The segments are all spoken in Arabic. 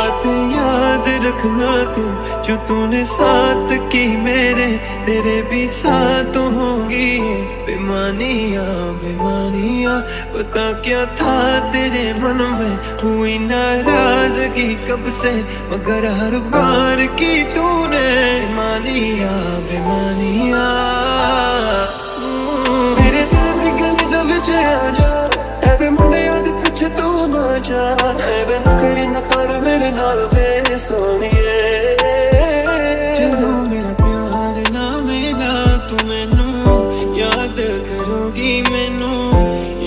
बात याद रखना तू, जो तूने साथ की मेरे तेरे भी साथ होगी। बेमानिया बेमानिया पता क्या था तेरे मन में, हुई नाराजगी कब से मगर हर बार की तूने बेमानिया बेमानिया। मेरे दिल की गली दा विच आजा, ऐ मुंडे दे पिछे तू ना जा, ऐ नखरे ना कर मेरे नाल वे सोनिए। जदों मेरा प्यार ना मिला तू मैनू याद करोगी, मैनू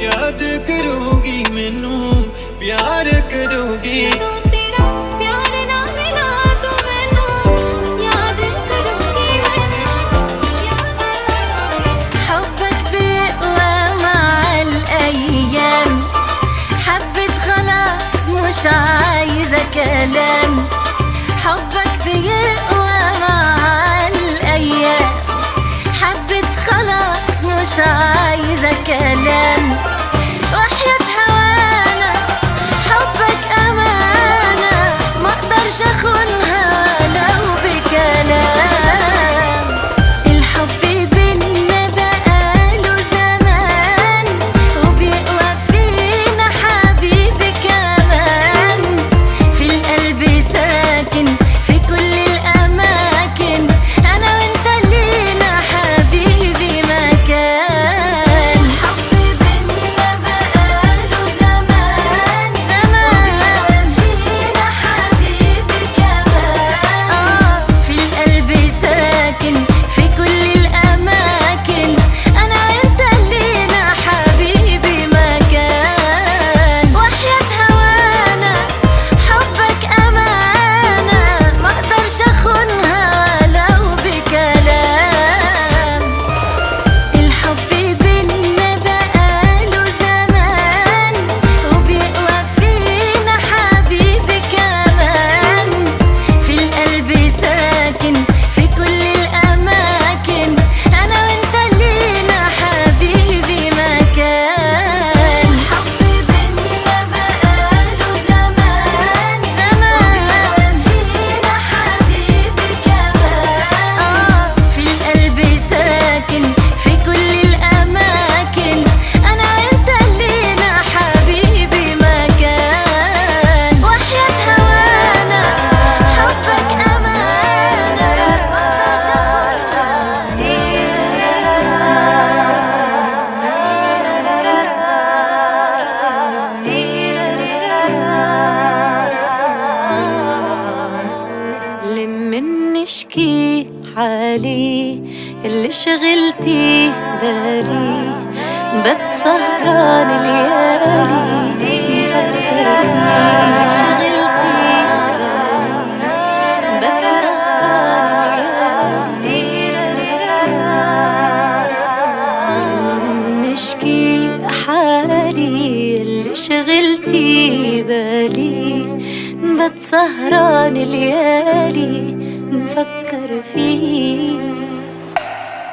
याद करोगी, मैनू प्यार करोगी। مش عايزة كلام، حبك بيقوى مع الأيام، حبيت خلاص مش عايزة كلام. وحياة هوانا حبك أمانة، مقدرش أخونها لو بكلام. الحب بينا بقاله زمان، وبيقوى فينا حبيبي كمان، في القلب ساكن في كل الأماكن، أنا وأنت لينا حبيبي مكان. الحب بينا بقاله زمان زمان، وبيقوى فينا حبيبي كمان، في القلب ساكن في كل الأماكن، أنا وأنت لينا حبيبي مكان. وحياة هوانا حبك أمانة، مقدرش أخونها ولو بكلام. الحب بينا بقاله زمان، وبيقوى فينا حبيبي كمان، في القلب ساكن في كل الأماكن، أنا وأنت لينا حبيبي مكان. الحب بينا بقاله زمان زمان، وبيقوى فينا حبيبي كمان، في القلب ساكن في كل الأماكن، أنا وأنت لينا حبيبي مكان. وحياة هوانا حبك أمانة، مقدرش لما نشكي حالي اللي شغلتي بالي، بتسهران ليالي مفكرة فيه. شغلتي بالي بتسهران ليالي، نشكي حالي اللي شغلتي بالي، بتسهران ليالي نفكر فيه.